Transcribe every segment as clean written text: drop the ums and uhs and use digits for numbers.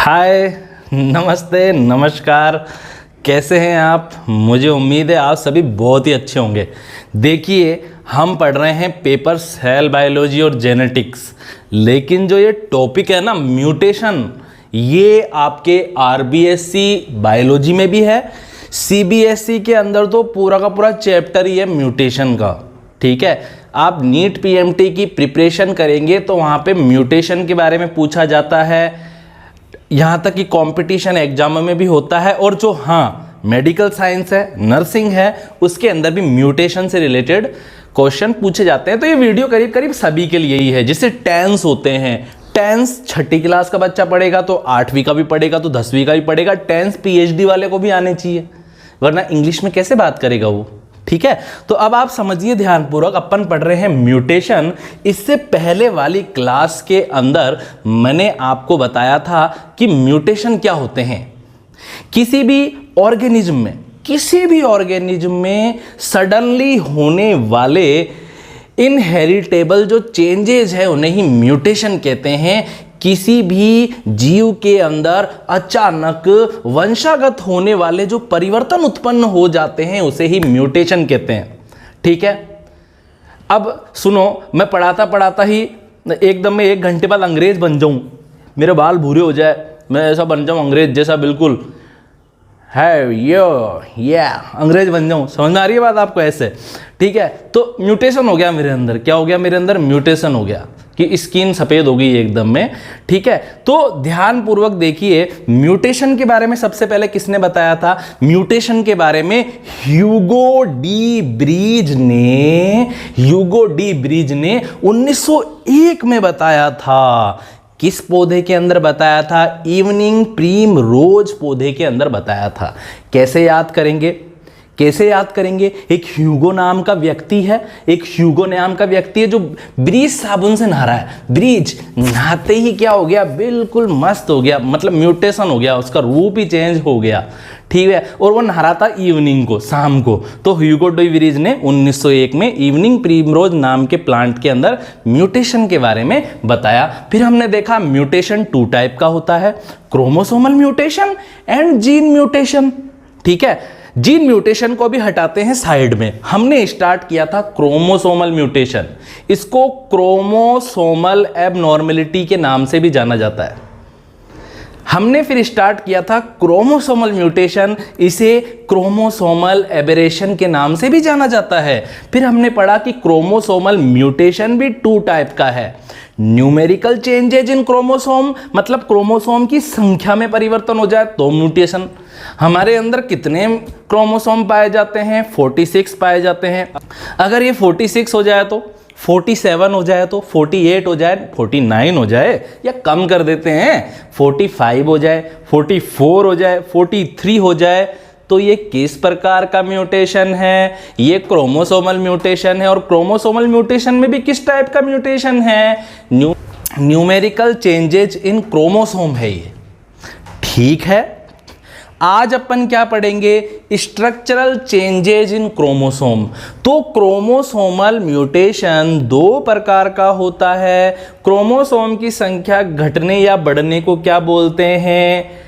हाय, नमस्ते, नमस्कार। कैसे हैं आप? मुझे उम्मीद है आप सभी बहुत ही अच्छे होंगे। देखिए, हम पढ़ रहे हैं पेपर सेल बायोलॉजी और जेनेटिक्स, लेकिन जो ये टॉपिक है ना म्यूटेशन, ये आपके आरबीएससी बायोलॉजी में भी है, सीबीएसई के अंदर तो पूरा का पूरा चैप्टर ही है म्यूटेशन का। ठीक है, आप नीट पीएमटी की प्रिपरेशन करेंगे तो वहाँ पे म्यूटेशन के बारे में पूछा जाता है, यहाँ तक कि कंपटीशन एग्जाम में भी होता है। और जो मेडिकल साइंस है, नर्सिंग है, उसके अंदर भी म्यूटेशन से रिलेटेड क्वेश्चन पूछे जाते हैं। तो ये वीडियो करीब करीब सभी के लिए ही है। जैसे टेंस होते हैं, टेंस छठी क्लास का बच्चा पढ़ेगा तो 8वीं का भी पढ़ेगा तो 10वीं का भी पढ़ेगा। टेंस पीएचडी वाले को भी आने चाहिए, वरना इंग्लिश में कैसे बात करेगा वो। ठीक है, तो अब आप समझिए ध्यानपूर्वक, अपन पढ़ रहे हैं म्यूटेशन। इससे पहले वाली क्लास के अंदर मैंने आपको बताया था कि म्यूटेशन क्या होते हैं। किसी भी ऑर्गेनिज्म में सडनली होने वाले इनहेरिटेबल जो चेंजेस है उन्हें ही म्यूटेशन कहते हैं। किसी भी जीव के अंदर अचानक वंशागत होने वाले जो परिवर्तन उत्पन्न हो जाते हैं उसे ही म्यूटेशन कहते हैं। ठीक है, अब सुनो, मैं पढ़ाता ही एकदम में 1 घंटे बाद अंग्रेज बन जाऊं, मेरे बाल भूरे हो जाए, मैं ऐसा बन जाऊं अंग्रेज जैसा, बिल्कुल है ये अंग्रेज बन जाऊं। समझ में आ रही है बात आपको? ऐसे ठीक है, तो म्यूटेशन हो गया मेरे अंदर। क्या हो गया मेरे अंदर? म्यूटेशन हो गया कि स्किन सफ़ेद हो गई एकदम में। ठीक है, तो ध्यानपूर्वक देखिए, म्यूटेशन के बारे में सबसे पहले किसने बताया था? म्यूटेशन के बारे में ह्यूगो डी ब्रीज ने 1901 में बताया था। किस पौधे के अंदर बताया था? इवनिंग प्रीम रोज पौधे के अंदर बताया था। कैसे याद करेंगे? एक ह्यूगो नाम का व्यक्ति है, जो ब्रीज साबुन से नहा रहा है। ब्रीज नहाते ही क्या हो गया? बिल्कुल मस्त हो गया, मतलब म्यूटेशन हो गया, उसका रूप ही चेंज हो गया। ठीक है, और वो नहा रहा था इवनिंग को, शाम को। तो ह्यूगो डी ब्रीज ने 1901 में इवनिंग प्रीमरोज नाम के प्लांट के अंदर म्यूटेशन के बारे में बताया। फिर हमने देखा म्यूटेशन 2 टाइप का होता है, chromosomal mutation and gene mutation. ठीक है, जीन म्यूटेशन को भी हटाते हैं साइड में। हमने स्टार्ट किया था क्रोमोसोमल म्यूटेशन। इसको क्रोमोसोमल एबनॉर्मेलिटी के नाम से भी जाना जाता है। हमने फिर स्टार्ट किया था क्रोमोसोमल म्यूटेशन, इसे क्रोमोसोमल एबेरेशन के नाम से भी जाना जाता है। फिर हमने पढ़ा कि क्रोमोसोमल म्यूटेशन भी 2 टाइप का है। न्यूमेरिकल चेंजेज इन क्रोमोसोम, मतलब क्रोमोसोम की संख्या में परिवर्तन हो जाए तो म्यूटेशन। हमारे अंदर कितने क्रोमोसोम पाए जाते हैं? 46 पाए जाते हैं। अगर ये 46 हो जाए तो 47 हो जाए तो 48 हो जाए, 49 हो जाए, या कम कर देते हैं 45 हो जाए, 44 हो जाए, 43 हो जाए, तो ये किस प्रकार का म्यूटेशन है? ये क्रोमोसोमल म्यूटेशन है। और क्रोमोसोमल म्यूटेशन में भी किस टाइप का म्यूटेशन है? न्यूमेरिकल चेंजेज इन क्रोमोसोम है ये। ठीक है, आज अपन क्या पढ़ेंगे? Structural changes in chromosome. तो क्रोमोसोमल म्यूटेशन 2 प्रकार का होता है। क्रोमोसोम की संख्या घटने या बढ़ने को क्या बोलते हैं?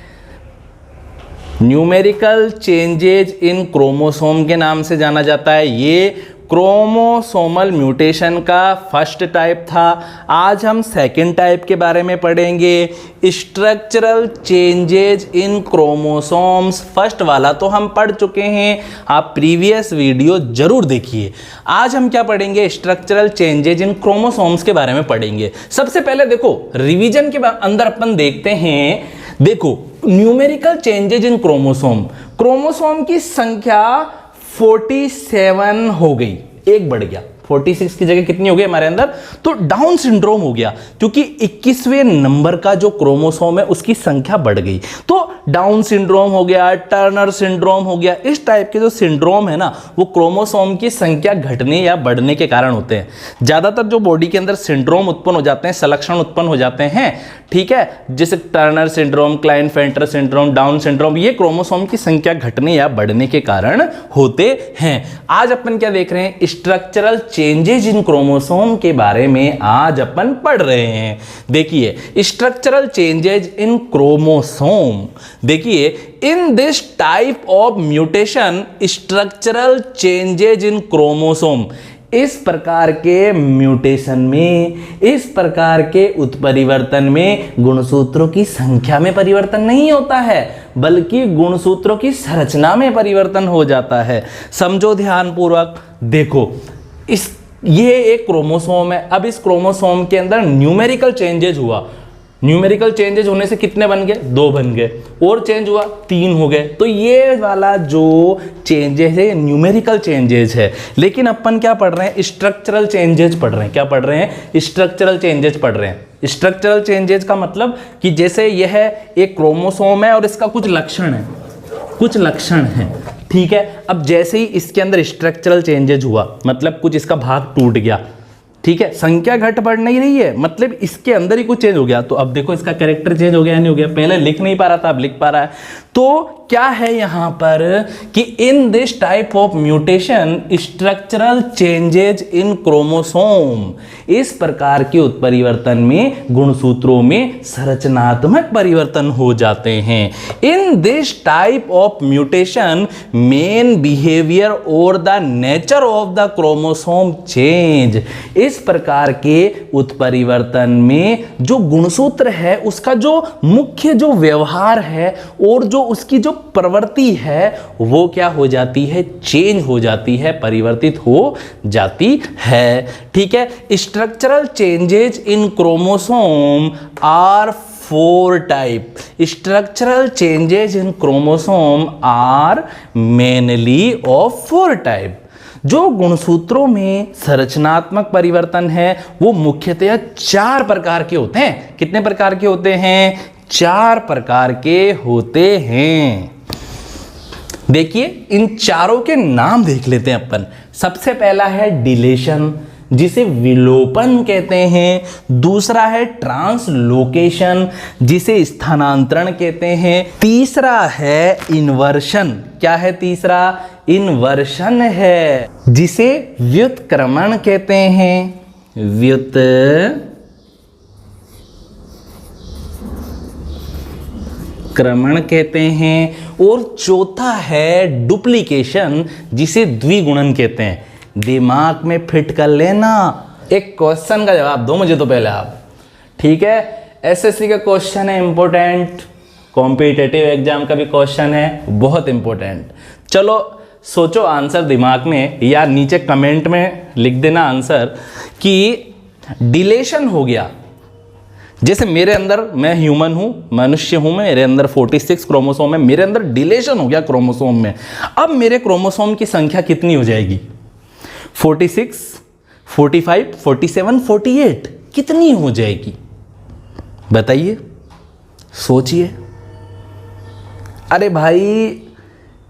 न्यूमेरिकल चेंजेज इन क्रोमोसोम के नाम से जाना जाता है। ये क्रोमोसोमल म्यूटेशन का फर्स्ट टाइप था। आज हम सेकंड टाइप के बारे में पढ़ेंगे, स्ट्रक्चरल चेंजेज इन क्रोमोसोम्स। फर्स्ट वाला तो हम पढ़ चुके हैं, आप प्रीवियस वीडियो जरूर देखिए। आज हम क्या पढ़ेंगे? स्ट्रक्चरल चेंजेज इन क्रोमोसोम्स के बारे में पढ़ेंगे। सबसे पहले देखो, रिवीजन के अंदर अपन देखते हैं। देखो, न्यूमेरिकल चेंजेज इन क्रोमोसोम की संख्या 47 हो गई, 1 बढ़ गया। 46 की जगह कितनी हो गई हमारे अंदर? तो डाउन सिंड्रोम हो गया, क्योंकि 21वें नंबर का जो क्रोमोसोम है उसकी संख्या बढ़ गई। तो डाउन सिंड्रोम हो गया, टर्नर सिंड्रोम हो गया। इस टाइप के जो सिंड्रोम है ना, वो क्रोमोसोम की संख्या घटने या बढ़ने के कारण होते हैं। ज्यादातर जो बॉडी के अंदर सिंड्रोम उत्पन्न हो जाते हैं, सलक्षण उत्पन्न हो जाते हैं, ठीक है, जैसे Turner syndrome, Klinefelter syndrome, down syndrome, ये क्रोमोसोम की संख्या घटने या बढ़ने के कारण होते हैं। आज अपन क्या देख रहे हैं? स्ट्रक्चरल चेंजेज इन क्रोमोसोम के बारे में आज अपन पढ़ रहे हैं। देखिए स्ट्रक्चरल चेंजेज इन क्रोमोसोम, देखिए इन this type of mutation structural changes in chromosome, इस प्रकार के म्यूटेशन में, इस प्रकार के उत्परिवर्तन में गुणसूत्रों की संख्या में परिवर्तन नहीं होता है, बल्कि गुणसूत्रों की संरचना में परिवर्तन हो जाता है। समझो ध्यानपूर्वक, देखो ये एक क्रोमोसोम है। अब इस क्रोमोसोम के अंदर न्यूमेरिकल चेंजेज हुआ, न्यूमेरिकल चेंजेज होने से कितने बन गए? 2 बन गए, और चेंज हुआ 3 हो गए। तो ये वाला जो चेंजेज है न्यूमेरिकल चेंजेज है, लेकिन अपन क्या पढ़ रहे हैं? स्ट्रक्चरल चेंजेज पढ़ रहे हैं। क्या पढ़ रहे हैं? स्ट्रक्चरल चेंजेज पढ़ रहे हैं। स्ट्रक्चरल चेंजेज का मतलब कि जैसे यह एक क्रोमोसोम है और इसका कुछ लक्षण है, कुछ लक्षण है, ठीक है। अब जैसे ही इसके अंदर स्ट्रक्चरल चेंजेज हुआ, मतलब कुछ इसका भाग टूट गया, ठीक है, संख्या घट बढ़ नहीं रही है, मतलब इसके अंदर ही कुछ चेंज हो गया। तो अब देखो इसका कैरेक्टर चेंज हो गया, नहीं हो गया? पहले लिख नहीं पा रहा था, अब लिख पा रहा है। तो क्या है यहां पर कि इन this type of mutation structural changes in chromosome, इस प्रकार के उत्परिवर्तन में गुणसूत्रों में संरचनात्मक परिवर्तन हो जाते हैं। In this type of mutation main behaviour और the nature of the chromosome change, इस प्रकार के उत्परिवर्तन में जो गुणसूत्र है उसका जो मुख्य जो व्यवहार है और जो उसकी जो प्रवृत्ति है वो क्या हो जाती है? चेंज हो जाती है, परिवर्तित हो जाती है, ठीक है। Structural changes in chromosome are 4 type. Structural changes in chromosome are mainly of 4 type. जो गुणसूत्रों में संरचनात्मक परिवर्तन है वो मुख्यतः 4 प्रकार के होते हैं। कितने प्रकार के होते हैं? 4 प्रकार के होते हैं। देखिए इन चारों के नाम देख लेते हैं अपन। सबसे पहला है डिलेशन, जिसे विलोपन कहते हैं। दूसरा है ट्रांसलोकेशन, जिसे स्थानांतरण कहते हैं। तीसरा है इन्वर्शन। क्या है तीसरा? इन्वर्शन है, जिसे व्युत्क्रमण कहते हैं। व्युत्क्रमण कहते हैं। और चौथा है डुप्लीकेशन, जिसे द्विगुणन कहते हैं। दिमाग में फिट कर लेना। एक क्वेश्चन का जवाब दो मुझे तो पहले आप, ठीक है। एसएससी का क्वेश्चन है इंपॉर्टेंट, कॉम्पिटिटिव एग्जाम का भी क्वेश्चन है बहुत इंपॉर्टेंट। चलो सोचो आंसर दिमाग में, या नीचे कमेंट में लिख देना आंसर कि डिलेशन हो गया। जैसे मेरे अंदर, मैं ह्यूमन हूं, मनुष्य हूं, मेरे अंदर 46 क्रोमोसोम है, मेरे अंदर डिलेशन हो गया क्रोमोसोम में। अब मेरे क्रोमोसोम की संख्या कितनी हो जाएगी? 46, 45, 47, 48 कितनी हो जाएगी? बताइए, सोचिए। अरे भाई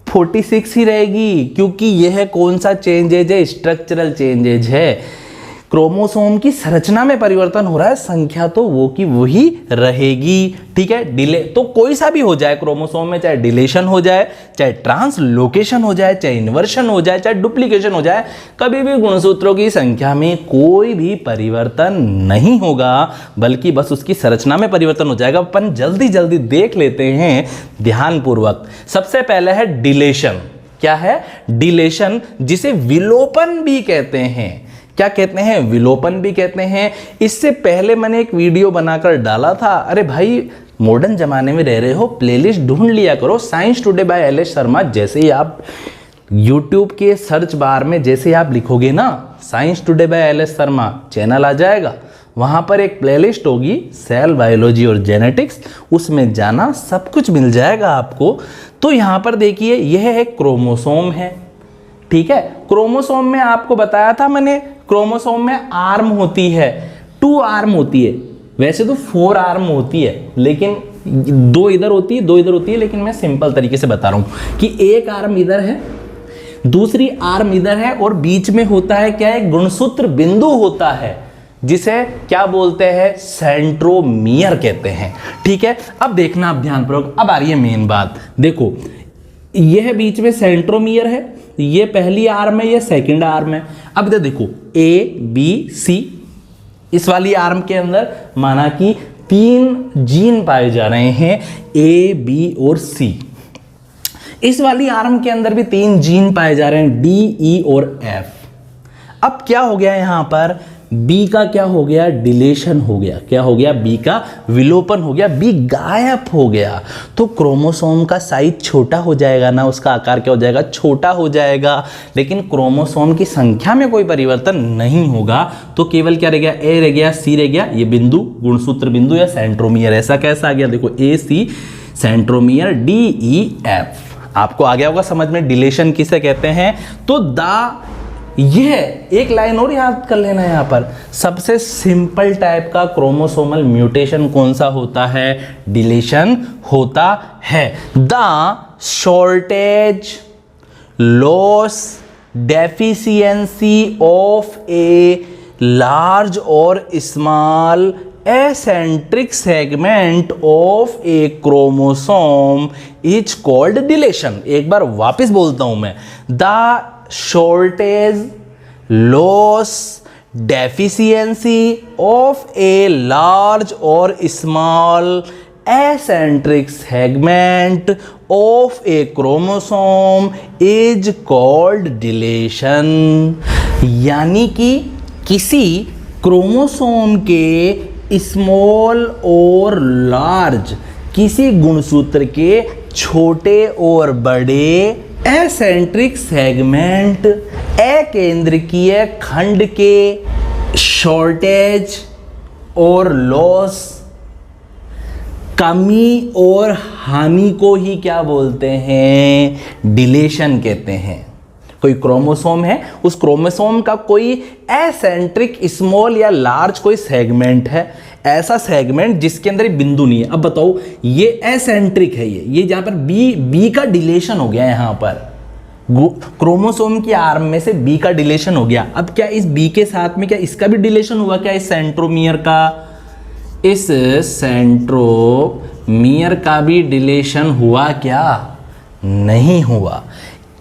46 ही रहेगी, क्योंकि यह कौन सा चेंजेज है? स्ट्रक्चरल चेंजेज है। क्रोमोसोम की संरचना में परिवर्तन हो रहा है, संख्या तो वो की वही रहेगी, ठीक है। डिले तो कोई सा भी हो जाए क्रोमोसोम में, चाहे डिलेशन हो जाए, चाहे ट्रांसलोकेशन हो जाए, चाहे इन्वर्शन हो जाए, चाहे डुप्लीकेशन हो जाए, कभी भी गुणसूत्रों की संख्या में कोई भी परिवर्तन नहीं होगा, बल्कि बस उसकी संरचना में परिवर्तन हो जाएगा। अपन जल्दी जल्दी देख लेते हैं ध्यानपूर्वक। सबसे पहले है डिलेशन। क्या है? डिलेशन, जिसे विलोपन भी कहते हैं। क्या कहते हैं? विलोपन भी कहते हैं। इससे पहले मैंने एक वीडियो बनाकर डाला था। अरे भाई मॉडर्न जमाने में रह रहे हो, प्लेलिस्ट ढूंढ लिया करो, science today by LS Sharma. जैसे ही आप यूट्यूब के सर्च बार में जैसे आप लिखोगे ना science today by LS Sharma, channel आ जाएगा। वहां पर एक प्लेलिस्ट होगी सेल बायोलॉजी और जेनेटिक्स, उसमें जाना, सब कुछ मिल जाएगा आपको। तो यहां पर देखिए यह एक क्रोमोसोम है, ठीक है। क्रोमोसोम में आपको बताया था मैंने, क्रोमोसोम में आर्म होती है, 2 आर्म होती है। वैसे तो 4 आर्म होती है, लेकिन 2 इधर होती है, 2 इधर होती है, लेकिन मैं सिंपल तरीके से बता रहा हूं कि एक आर्म इधर है, दूसरी आर्म इधर है, और बीच में होता है क्या है? गुणसूत्र बिंदु होता है, जिसे क्या बोलते हैं? सेंट्रोमियर कहते हैं, ठीक है। अब देखना आप ध्यानपूर्वक, अब आ रही है मेन बात। देखो यह बीच में सेंट्रोमियर है, ये पहली आर्म है, ये सेकंड आर्म है। अब इधर देखो ए बी सी, इस वाली आर्म के अंदर माना कि 3 जीन पाए जा रहे हैं ए बी और सी। इस वाली आर्म के अंदर भी 3 जीन पाए जा रहे हैं डी ई और एफ। अब क्या हो गया यहां पर, बी का क्या हो गया, डिलेशन हो गया। क्या हो गया, बी का विलोपन हो गया, बी गायब हो गया। तो क्रोमोसोम का साइज छोटा हो जाएगा ना, उसका आकार क्या हो जाएगा, छोटा हो जाएगा। लेकिन क्रोमोसोम की संख्या में कोई परिवर्तन नहीं होगा। तो केवल क्या रह गया, ए रह गया, सी रह गया, ये बिंदु गुणसूत्र बिंदु या सेंट्रोमियर। ऐसा कैसा आ गया, देखो ए सी सेंट्रोमियर, डी ई एफ। आपको आ गया होगा समझ में डिलेशन किसे कहते हैं। तो यह एक लाइन और याद कर लेना यहां पर, सबसे सिंपल टाइप का क्रोमोसोमल म्यूटेशन कौन सा होता है, डिलीशन होता है। The shortage, loss, deficiency of a large और small acentric segment of a chromosome is called deletion. एक बार वापस बोलता हूं मैं, the shortage, loss, deficiency of a large or small eccentric segment of a chromosome is called deletion। यानी कि किसी क्रोमोसोम के स्मॉल और लार्ज, किसी गुणसूत्र के छोटे और बड़े एसेंट्रिक सेगमेंट, अकेंद्रकीय खंड के शॉर्टेज और लॉस, कमी और हानि को ही क्या बोलते हैं, डिलेशन कहते हैं। कोई क्रोमोसोम है, उस क्रोमोसोम का कोई एसेंट्रिक स्मॉल या लार्ज कोई सेगमेंट है, ऐसा सेगमेंट जिसके अंदर बिंदु नहीं है। अब बताओ ये एसेंट्रिक है, ये जहां पर बी का डिलेशन हो गया, यहां पर क्रोमोसोम की आर्म में से बी का डिलेशन हो गया। अब क्या इस बी के साथ में क्या इसका भी डिलेशन हुआ, क्या इस सेंट्रोमियर का, इस सेंट्रोमियर का भी डिलेशन हुआ क्या, नहीं हुआ,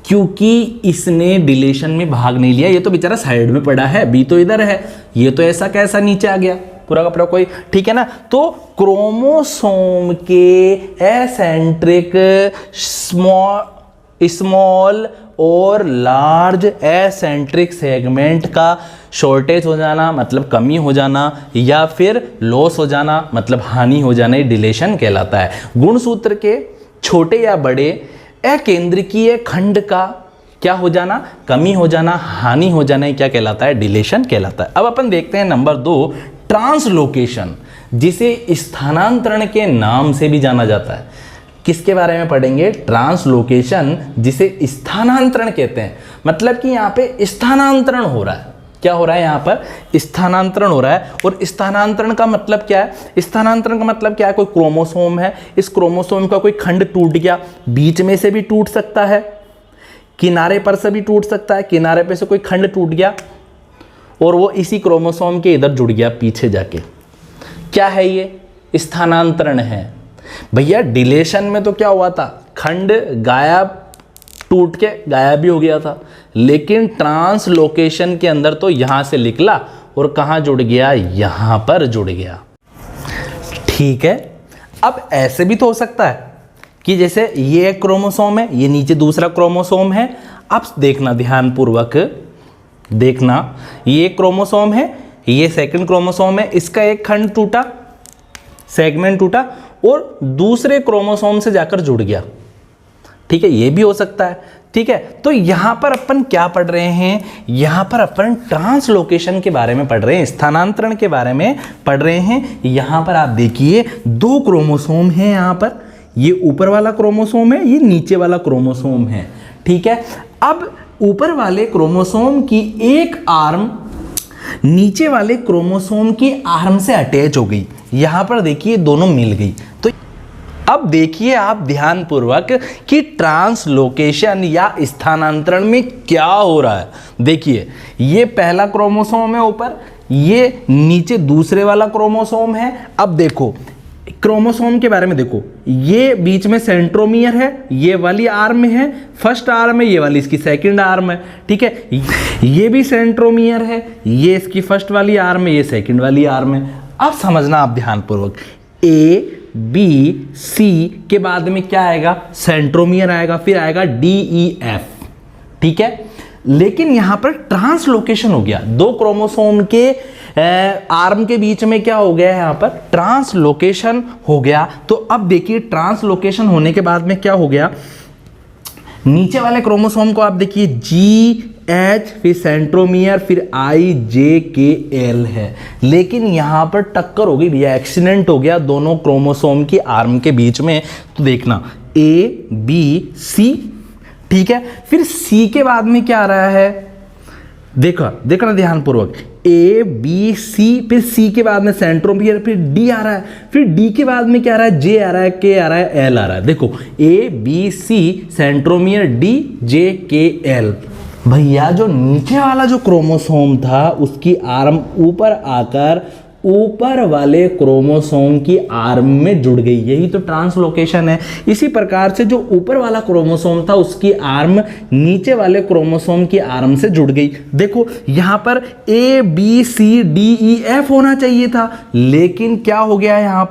क्योंकि इसने डिलेशन में भाग नहीं लिया। ये तो बेचारा साइड में पड़ा है, बी तो इधर है, ये तो ऐसा कैसा नीचे आ गया पूरा का पूरा कोई, ठीक है ना। तो क्रोमोसोम के एसेंट्रिक स्मॉल और लार्ज एसेंट्रिक सेगमेंट का शॉर्टेज हो जाना मतलब कमी हो जाना, या फिर लॉस हो जाना मतलब हानि हो जाना, ये डिलेशन कहलाता है। गुणसूत्र के छोटे या बड़े अकेंद्रकीय खंड का क्या हो जाना, कमी हो जाना, हानि हो जाना, क्या कहलाता है, डिलेशन कहलाता है। अब अपन देखते हैं नंबर 2, ट्रांसलोकेशन, जिसे स्थानांतरण के नाम से भी जाना जाता है। किसके बारे में पढ़ेंगे, ट्रांसलोकेशन, जिसे स्थानांतरण कहते हैं। मतलब कि यहाँ पे स्थानांतरण हो रहा है, क्या हो रहा है, यहाँ पर स्थानांतरण हो रहा है। और स्थानांतरण का मतलब क्या है, स्थानांतरण का मतलब क्या है, कोई क्रोमोसोम है, इस क्रोमोसोम का कोई खंड टूट गया, बीच में से भी टूट सकता है, किनारे पर से भी टूट सकता है, किनारे पे से कोई खंड टूट गया और वो इसी क्रोमोसोम के इधर जुड़ गया पीछे जाके, क्या है ये, स्थानांतरण है। भैया डिलेशन में तो क्या हुआ था, खंड गायब, टूट के गायब भी हो गया था, लेकिन ट्रांसलोकेशन के अंदर तो यहां से निकला और कहां जुड़ गया, यहां पर जुड़ गया, ठीक है। अब ऐसे भी तो हो सकता है कि जैसे ये एक क्रोमोसोम है, ये नीचे दूसरा क्रोमोसोम है। अब देखना ध्यानपूर्वक देखना, ये क्रोमोसोम है, ये सेकंड क्रोमोसोम है, इसका एक खंड टूटा, सेगमेंट टूटा और दूसरे क्रोमोसोम से जाकर जुड़ गया, ठीक है, ये भी हो सकता है, ठीक है। तो यहां पर अपन क्या पढ़ रहे हैं, यहां पर अपन ट्रांसलोकेशन के बारे में पढ़ रहे हैं, स्थानांतरण के बारे में पढ़ रहे हैं। यहां पर आप देखिए 2 क्रोमोसोम हैं, यहां पर ये ऊपर वाला क्रोमोसोम है, ये नीचे वाला क्रोमोसोम है, ठीक है। अब ऊपर वाले क्रोमोसोम की एक आर्म नीचे वाले क्रोमोसोम की आर्म से अटैच हो गई, यहां पर देखिए दोनों मिल गई। तो अब देखिए आप ध्यानपूर्वक कि ट्रांसलोकेशन या स्थानांतरण में क्या हो रहा है। देखिए ये पहला क्रोमोसोम है ऊपर, ये नीचे दूसरे वाला क्रोमोसोम है। अब देखो क्रोमोसोम के बारे में देखो, ये बीच में सेंट्रोमियर है, ये वाली आर्म में है, फर्स्ट आर्म है, ये वाली इसकी सेकंड आर्म है, ठीक है। ये भी सेंट्रोमियर है, ये इसकी फर्स्ट वाली आर्म है, ये सेकंड वाली आर्म है। अब समझना आप ध्यानपूर्वक, ए बी सी के बाद में क्या आएगा, सेंट्रोमियर आएगा, फिर आएगा डी ई एफ, ठीक है। लेकिन यहां पर ट्रांसलोकेशन हो गया, दो क्रोमोसोम के आर्म के बीच में क्या हो गया है, यहां पर ट्रांसलोकेशन हो गया। तो अब देखिए ट्रांसलोकेशन होने के बाद में क्या हो गया, नीचे वाले क्रोमोसोम को आप देखिए जी एच, फिर सेंट्रोमियर, फिर आई जे के एल है। लेकिन यहां पर टक्कर हो गई भैया, एक्सीडेंट हो गया दोनों क्रोमोसोम की आर्म के बीच में। तो देखना ए बी सी, ठीक है। फिर सी के बाद में क्या आ रहा है, देखना ध्यानपूर्वक, ए बी सी, फिर सी के बाद में सेंट्रोमियर, फिर डी आ रहा है, फिर डी के बाद में क्या आ रहा है, जे आ रहा है, के आ रहा है, एल आ रहा है। देखो A B C, centromere, D, J K L. भैया जो नीचे वाला जो क्रोमोसोम था उसकी आर्म ऊपर आकर ऊपर वाले क्रोमोसोम की आर्म में जुड़ गई, यही तो ट्रांसलोकेशन है। इसी प्रकार से जो ऊपर वाला क्रोमोसोम था उसकी आर्म नीचे वाले क्रोमोसोम की आर्म से जुड़ गई। देखो यहां पर A B C D E F होना चाहिए था, लेकिन क्या हो गया यहां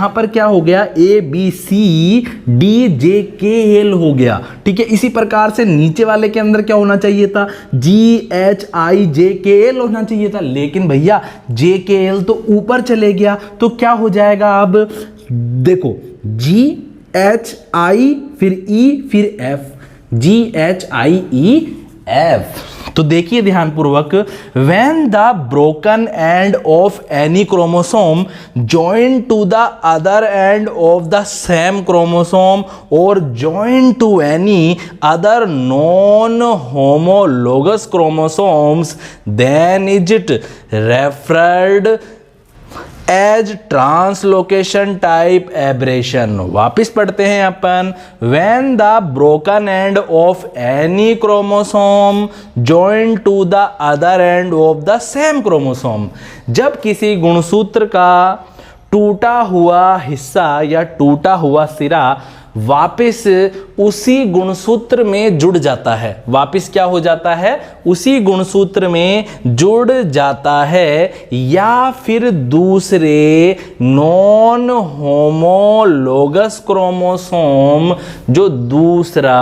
पर क्या हो गया, ए B C D J K L हो गया, ठीक है। इसी प्रकार से नीचे वाले के अंदर क्या होना चाहिए था, जी H I J K L होना चाहिए था, लेकिन भैया जे के तो ऊपर चले गया। तो क्या हो जाएगा, अब देखो जी एच आई, फिर ई, फिर F, G H I E F. तो देखिए ध्यानपूर्वक, when the broken end of any chromosome joined to the other end of the same chromosome or joined to any other non-homologous chromosomes, then is it referred as translocation type aberration. वापिस पढ़ते हैं अपन, when the broken end of any chromosome join to the other end of the same chromosome, जब किसी गुणसूत्र का टूटा हुआ हिस्सा या टूटा हुआ सिरा वापिस उसी गुणसूत्र में जुड़ जाता है, वापिस क्या हो जाता है, उसी गुणसूत्र में जुड़ जाता है, या फिर दूसरे नॉन होमोलोगस क्रोमोसोम जो दूसरा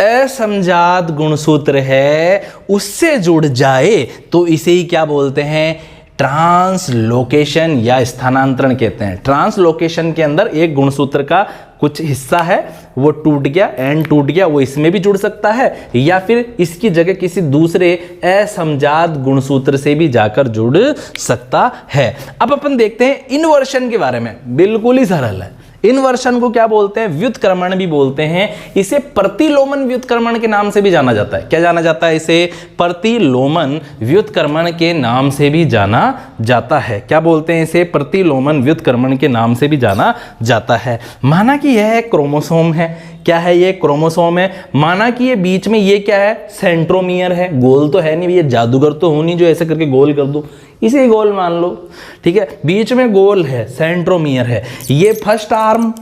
असमजात गुणसूत्र है उससे जुड़ जाए, तो इसे ही क्या बोलते हैं, ट्रांसलोकेशन या स्थानांतरण कहते हैं। ट्रांसलोकेशन के अंदर एक गुणसूत्र का कुछ हिस्सा है वो टूट गया, एंड टूट गया, वो इसमें भी जुड़ सकता है, या फिर इसकी जगह किसी दूसरे असमजात गुणसूत्र से भी जाकर जुड़ सकता है। अब अपन देखते हैं इन्वर्शन के बारे में, बिल्कुल ही सरल है। इन्वर्शन को क्या बोलते हैं, व्युत्क्रमण भी बोलते हैं। इसे प्रतिलोमन व्युत्क्रमण के नाम से भी जाना जाता है। क्या जाना जाता है इसे, प्रतिलोमन व्युत्क्रमण के नाम से भी जाना जाता है। क्या बोलते हैं इसे, प्रतिलोमन व्युत्क्रमण के नाम से भी जाना जाता है। माना कि यह एक क्रोमोसोम है, क्या है ये, क्रोमोसोम है। माना कि ये बीच में ये क्या है, सेंट्रोमियर है, गोल तो है नहीं, ये जादूगर तो हो नहीं जो ऐसे करके गोल कर दो, इसे गोल मान लो, ठीक है। बीच में गोल है, सेंट्रोमियर है, ये फर्स्ट आर्म,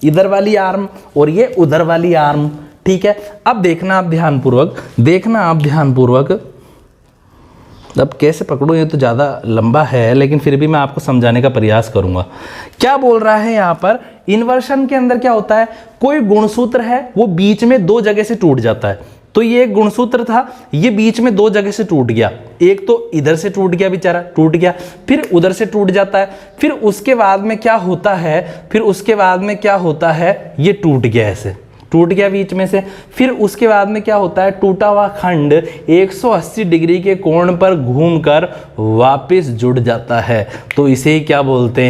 इधर वाली आर्म, और ये उधर वाली आर्म, ठीक है। अब देखना आप ध्यानपूर्वक, अब कैसे पकड़ो, ये तो ज़्यादा लंबा है, लेकिन फिर भी मैं आपको समझाने का प्रयास करूंगा। क्या बोल रहा है यहाँ पर, इन्वर्शन के अंदर क्या होता है, कोई गुणसूत्र है वो बीच में दो जगह से टूट जाता है। तो ये एक गुणसूत्र था, ये बीच में दो जगह से टूट गया, एक तो इधर से टूट गया, बेचारा टूट गया, फिर उधर से टूट जाता है, फिर उसके बाद में क्या होता है, ये टूट गया, ऐसे टूट गया बीच में से, फिर उसके बाद में क्या होता है, टूटा हुआ खंड 180 डिग्री के कोण पर घूमकर वापस जुड़ जाता है। तो इसे क्या बोलते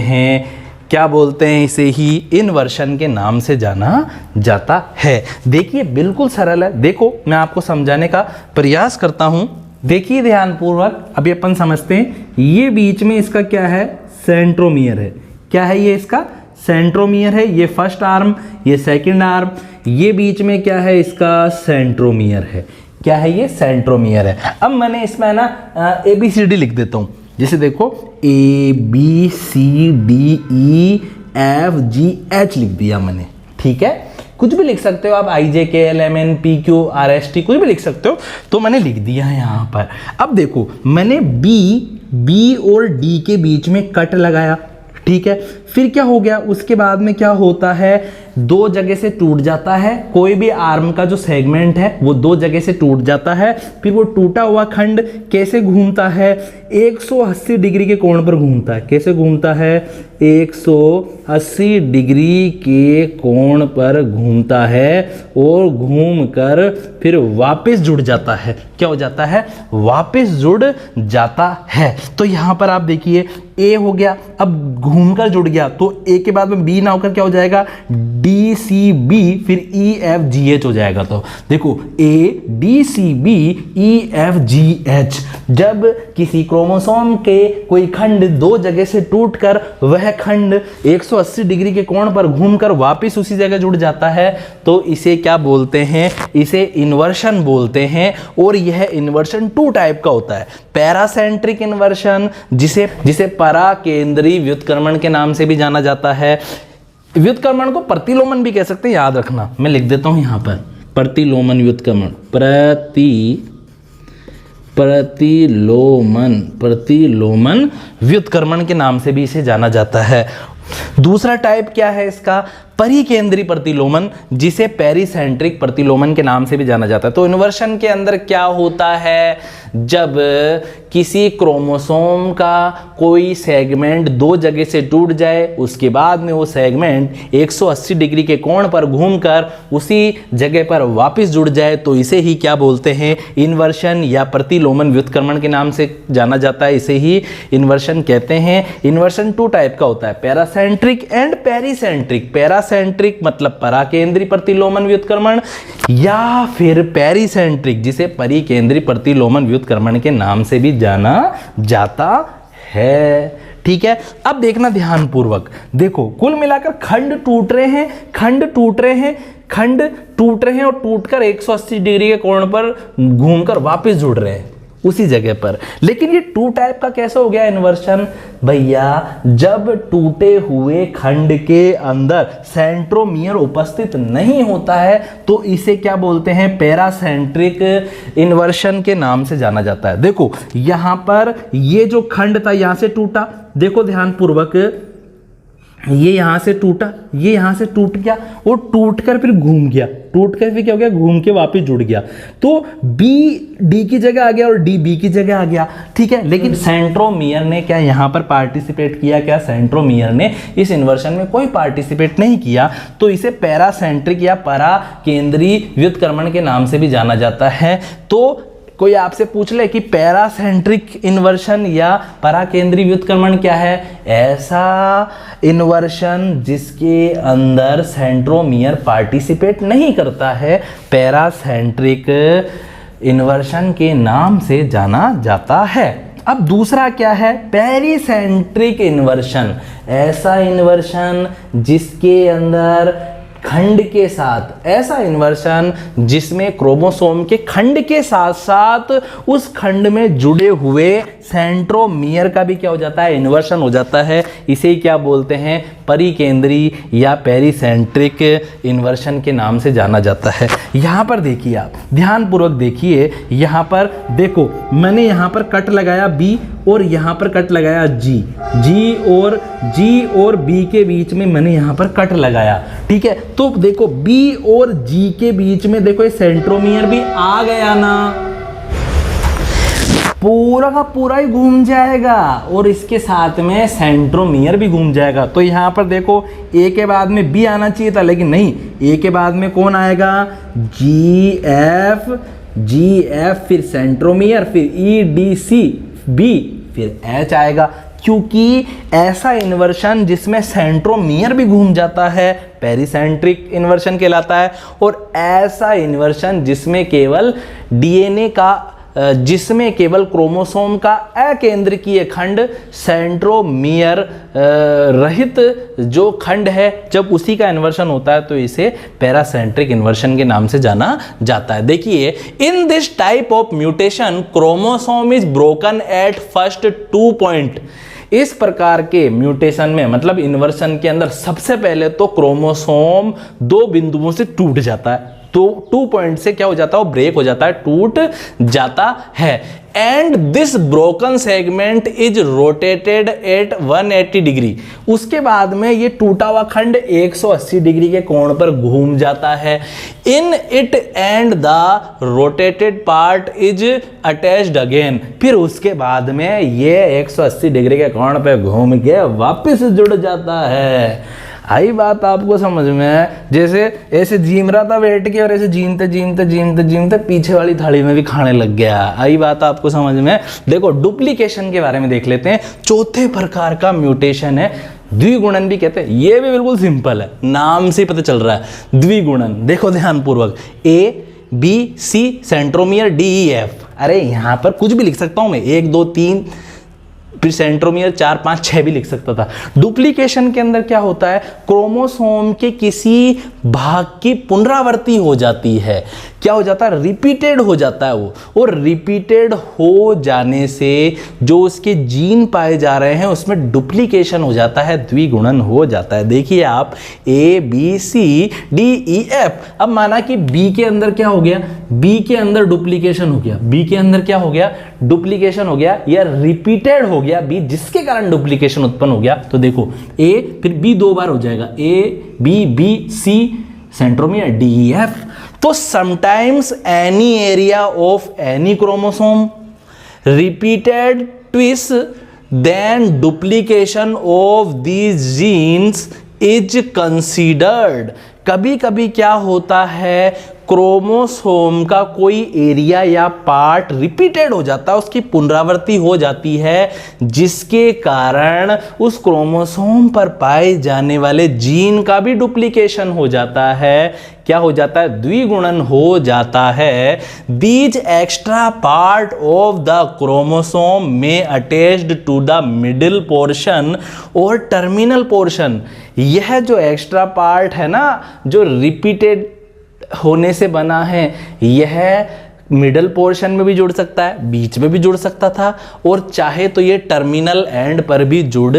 हैं, इसे ही इन्वर्शन के नाम से जाना जाता है। देखिए बिल्कुल सरल है, देखो मैं आपको समझाने का प्रयास करता हूं, देखिए ध्यानपूर्वक। अभी अपन समझते हैं, ये बीच में इसका क्या है, सेंट्रोमियर है, क्या है ये, इसका सेंट्रोमियर है, ये फर्स्ट आर्म, ये सेकंड आर्म, ये बीच में क्या है, इसका सेंट्रोमियर है, क्या है ये, सेंट्रोमियर है। अब मैंने इसमें ना ABCD लिख देता हूं, जैसे देखो A B C D E EFGH लिख दिया मैंने, ठीक है। कुछ भी लिख सकते हो आप, IJKLMNPQRST कुछ भी लिख सकते हो, तो मैंने लिख दिया है यहाँ पर। अब देखो मैंने बी और डी के बीच में कट लगाया, ठीक है। फिर क्या हो गया, उसके बाद में क्या होता है, दो जगह से टूट जाता है। कोई भी आर्म का जो सेगमेंट है वो दो जगह से टूट जाता है। फिर वो टूटा हुआ खंड कैसे घूमता है, 180 डिग्री के कोण पर घूमता है। कैसे घूमता है, 180 डिग्री के कोण पर घूमता है और घूमकर फिर वापस जुड़ जाता है। क्या हो जाता है, वापस जुड़ जाता है। तो यहां पर आप देखिए ए हो गया, अब घूमकर जुड़ गया तो ए के बाद में बी ना होकर क्या हो जाएगा, डी सी बी, फिर ई एफ जी एच हो जाएगा। तो देखो A D C B E F G H, जब किसी क्रोमोसोम के कोई खंड दो जगह से टूटकर वह खंड 180 डिग्री के कोण पर घूमकर वापस उसी जगह जुड़ जाता है, तो इसे क्या बोलते हैं, इसे इन्वर्शन बोलते हैं। और यह इन्वर्शन टू टाइप का होता है, पैरासेंट्रिक इन्वर्शन, जिसे पराकेंद्री व्युत्क्रमण के नाम से भी जाना जाता है। व्युत्क्रमण को प्रतिलोमन भी कह सकते हैं, याद रखना, मैं लिख देता हूं यहां पर, प्रतिलोमन व्युत्क्रमण, प्रतिलोमन व्युत्क्रमण के नाम से भी इसे जाना जाता है। दूसरा टाइप क्या है इसका, परिकेंद्री प्रतिलोमन, जिसे पेरिसेंट्रिक प्रतिलोमन के नाम से भी जाना जाता है। तो इन्वर्शन के अंदर क्या होता है, जब किसी क्रोमोसोम का कोई सेगमेंट दो जगह से टूट जाए, उसके बाद में वो सेगमेंट 180 डिग्री के कोण पर घूमकर उसी जगह पर वापस जुड़ जाए, तो इसे ही क्या बोलते हैं, इन्वर्शन या प्रतिलोमन व्युत्क्रमण के नाम से जाना जाता है। इसे ही इन्वर्शन कहते हैं। इन्वर्शन टू टाइप का होता है, पैरासेंट्रिक एंड पेरिसेंट्रिक। पैरासेंट्रिक मतलब पराकेंद्री प्रतिलोमन व्युत्क्रमण, या फिर पेरिसेंट्रिक जिसे परिकेंद्री प्रतिलोमन व्युत्क्रमण के नाम से भी जाना जाता है, ठीक है। अब देखना ध्यान पूर्वक, देखो कुल मिलाकर खंड टूट रहे हैं और टूटकर 180 डिग्री के कोण पर घूमकर वापस जुड़ रहे हैं उसी जगह पर। लेकिन ये टू टाइप का कैसे हो गया इन्वर्शन, भैया जब टूटे हुए खंड के अंदर सेंट्रोमियर उपस्थित नहीं होता है तो इसे क्या बोलते हैं, पैरासेंट्रिक इन्वर्शन के नाम से जाना जाता है। देखो यहां पर ये जो खंड था यहां से टूटा, देखो ध्यान पूर्वक, ये यहां से टूटा, ये यहां से टूट गया और टूटकर फिर घूम गया, टूटकर फिर क्या हो गया, घूम के वापस जुड़ गया। तो बी डी की जगह आ गया और डी बी की जगह आ गया, ठीक है। लेकिन सेंट्रोमियर ने क्या यहां पर पार्टिसिपेट किया, क्या सेंट्रोमियर ने इस इन्वर्शन में कोई पार्टिसिपेट नहीं किया, तो इसे पैरासेंट्रिक या पराकेंद्री व्युत्क्रमण के नाम से भी जाना जाता है। तो कोई आपसे पूछ ले कि पैरासेंट्रिक इन्वर्शन या पराकेंद्री व्युत्क्रमण क्या है, ऐसा इन्वर्शन जिसके अंदर सेंट्रोमियर पार्टिसिपेट नहीं करता है, पैरासेंट्रिक इन्वर्शन के नाम से जाना जाता है। अब दूसरा क्या है, पेरिसेंट्रिक इन्वर्शन, ऐसा इन्वर्शन जिसके अंदर खंड के साथ, ऐसा इन्वर्शन जिसमें क्रोमोसोम के खंड के साथ साथ उस खंड में जुड़े हुए सेंट्रोमियर का भी क्या हो जाता है, इन्वर्शन हो जाता है। इसे क्या बोलते हैं, परिकेंद्री या पेरिसेंट्रिक इन्वर्शन के नाम से जाना जाता है। यहां पर देखिए, आप ध्यान पूर्वक देखिए, यहां पर देखो मैंने यहां पर कट लगाया बी और यहां पर कट लगाया जी, जी और बी के बीच में मैंने यहां पर कट लगाया, ठीक है। तो देखो बी और जी के बीच में देखो ये सेंट्रोमियर भी आ गया ना, पूरा का पूरा ही घूम जाएगा और इसके साथ में सेंट्रोमियर भी घूम जाएगा। तो यहां पर देखो ए के बाद में बी आना चाहिए था, लेकिन नहीं, ए के बाद में कौन आएगा, जी एफ, फिर सेंट्रोमियर, फिर ई डी सी बी, फिर एच आएगा, क्योंकि ऐसा इन्वर्शन जिसमें सेंट्रोमियर भी घूम जाता है पेरिसेंट्रिक इन्वर्शन कहलाता है। और ऐसा इन्वर्शन जिसमें केवल डीएनए का, जिसमें केवल क्रोमोसोम का अकेंद्रकीय खंड, सेंट्रोमियर रहित जो खंड है, जब उसी का इन्वर्शन होता है तो इसे पैरासेंट्रिक इन्वर्शन के नाम से जाना जाता है। देखिए, इन this type of mutation chromosome is broken at first 2 point. इस प्रकार के म्यूटेशन में मतलब इन्वर्शन के अंदर सबसे पहले तो क्रोमोसोम 2 बिंदुओं से टूट जाता है, तो 2 पॉइंट से क्या हो जाता है, वो ब्रेक हो जाता है, टूट जाता है। And this broken segment is rotated eight 180 degree. उसके बाद में ये टूटा हुआ खंड 180 डिग्री के कोण पर घूम जाता है। In it and the rotated part is attached again. फिर उसके बाद में ये 180 डिग्री के कोण पर घूम के वापस जुड़ जाता है। आई बात आपको समझ में? जैसे ऐसे जीम रहा था बैठ के और ऐसे जीमते जीमते जीमते जीमते पीछे वाली थाली में भी खाने लग गया। आई बात आपको समझ में? देखो डुप्लीकेशन के बारे में देख लेते हैं। चौथे प्रकार का म्यूटेशन है द्विगुणन भी कहते हैं। ये भी बिल्कुल सिंपल है, नाम से पता चल रहा है द्विगुणन। देखो ध्यानपूर्वक, ABC सेंट्रोमियर DEF। अरे यहाँ पर कुछ भी लिख सकता हूँ मैं, 1 2 3, फिर सेंट्रोमियर 4 5 6 भी लिख सकता था। डुप्लीकेशन के अंदर क्या होता है, क्रोमोसोम के किसी भाग की पुनरावृत्ति हो जाती है। क्या हो जाता है, रिपीटेड हो जाता है वो, और रिपीटेड हो जाने से जो उसके जीन पाए जा रहे हैं उसमें डुप्लीकेशन हो जाता है, द्विगुणन हो जाता है। देखिए आप ABCDEF। अब माना कि B के अंदर क्या हो गया, B के अंदर डुप्लीकेशन हो गया, B के अंदर क्या हो गया, डुप्लीकेशन हो गया या रिपीटेड हो गया B, जिसके कारण डुप्लीकेशन उत्पन्न हो गया। तो देखो A फिर B 2 बार हो जाएगा, ABBC सेंट्रोमियर DEF। तो sometimes any area of any chromosome repeated twist then duplication of these genes is considered. कभी कभी क्या होता है, क्रोमोसोम का कोई एरिया या पार्ट रिपीटेड हो जाता है, उसकी पुनरावृत्ति हो जाती है, जिसके कारण उस क्रोमोसोम पर पाए जाने वाले जीन का भी डुप्लीकेशन हो जाता है। क्या हो जाता है, द्विगुणन हो जाता है। These extra part of the chromosome में attached to the middle portion और टर्मिनल पोर्शन। यह जो एक्स्ट्रा पार्ट है ना, जो रिपीटेड होने से बना है, यह मिडल पोर्शन में भी जुड़ सकता है, बीच में भी जुड़ सकता था, और चाहे तो ये टर्मिनल एंड पर भी जुड़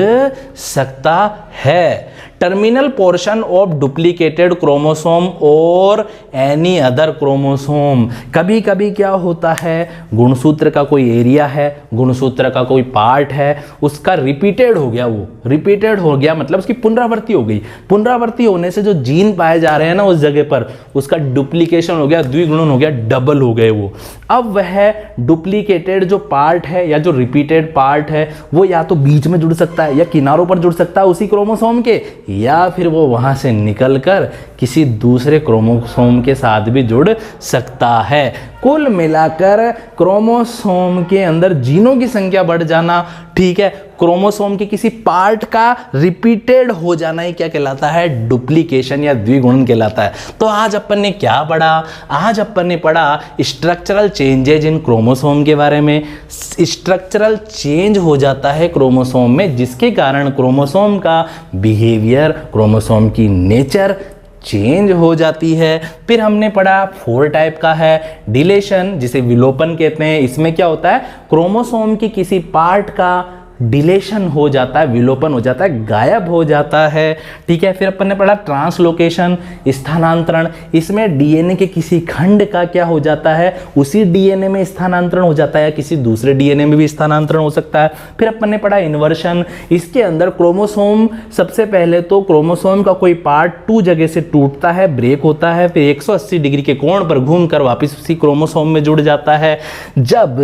सकता है। Terminal portion of duplicated chromosome और एनी अदर क्रोमोसोम। कभी कभी क्या होता है, गुणसूत्र का कोई एरिया है, गुणसूत्र का कोई पार्ट है, उसका रिपीटेड हो गया, वो रिपीटेड हो गया मतलब उसकी पुनरावृत्ति हो गई। पुनरावृत्ति होने से जो जीन पाए जा रहे हैं ना उस जगह पर, उसका डुप्लीकेशन हो गया, द्विगुणन हो गया, डबल हो गए वो। अब वह डुप्लीकेटेड जो पार्ट है या जो रिपीटेड पार्ट है वो या तो बीच में जुड़ सकता है या किनारों पर जुड़ सकता है उसी क्रोमोसोम के, या फिर वो वहां से निकलकर किसी दूसरे क्रोमोसोम के साथ भी जुड़ सकता है। कुल मिलाकर क्रोमोसोम के अंदर जीनों की संख्या बढ़ जाना, ठीक है, क्रोमोसोम के किसी पार्ट का रिपीटेड हो जाना ही क्या कहलाता है, डुप्लीकेशन या द्विगुणन कहलाता है। तो आज अपन ने क्या पढ़ा, आज अपन ने पढ़ा स्ट्रक्चरल चेंजेज इन क्रोमोसोम के बारे में। स्ट्रक्चरल चेंज हो जाता है क्रोमोसोम में, जिसके कारण क्रोमोसोम का बिहेवियर, क्रोमोसोम की नेचर चेंज हो जाती है। फिर हमने पढ़ा 4 टाइप का है डिलेशन, जिसे विलोपन कहते हैं। इसमें क्या होता है, क्रोमोसोम के किसी पार्ट का डिलेशन हो जाता है, विलोपन हो जाता है, गायब हो जाता है, ठीक है। फिर अपन ने पढ़ा ट्रांसलोकेशन, स्थानांतरण। इसमें डीएनए के किसी खंड का क्या हो जाता है, उसी डीएनए में स्थानांतरण हो जाता है या किसी दूसरे डीएनए में भी स्थानांतरण हो सकता है। फिर अपन ने पढ़ा इन्वर्शन। इसके अंदर क्रोमोसोम, सबसे पहले तो क्रोमोसोम का कोई पार्ट 2 जगह से टूटता है, ब्रेक होता है, फिर 180 डिग्री के कोण पर घूमकर वापस उसी क्रोमोसोम में जुड़ जाता है। जब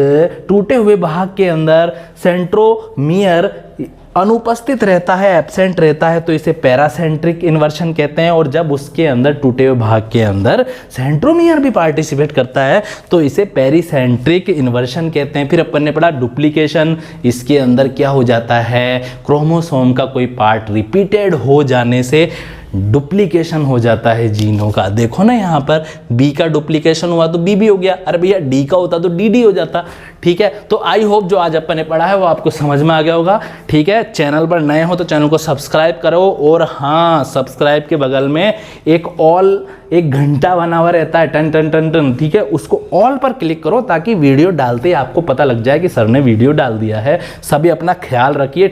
टूटे हुए भाग के अंदर सेंट्रोमियर अनुपस्थित रहता है, एब्सेंट रहता है, तो इसे पैरासेंट्रिक इन्वर्शन कहते हैं। और जब उसके अंदर टूटे हुए भाग के अंदर सेंट्रोमियर भी पार्टिसिपेट करता है तो इसे पेरीसेंट्रिक इन्वर्शन कहते हैं। फिर अपन ने पढ़ा डुप्लीकेशन। इसके अंदर क्या हो जाता है, क्रोमोसोम का कोई पार्ट रिपीटेड हो जाने से डुप्लीकेशन हो जाता है जीनों का। देखो ना यहाँ पर बी का डुप्लीकेशन हुआ तो बी भी हो गया, अरे भैया डी का होता तो डी डी हो जाता, ठीक है। तो आई होप जो आज अपन ने पढ़ा है वो आपको समझ में आ गया होगा, ठीक है। चैनल पर नए हो तो चैनल को सब्सक्राइब करो, और हाँ, सब्सक्राइब के बगल में एक घंटा बना हुआ रहता है, टन टन टन टन, ठीक है, उसको ऑल पर क्लिक करो ताकि वीडियो डालते ही आपको पता लग जाए कि सर ने वीडियो डाल दिया है। सभी अपना ख्याल रखिए।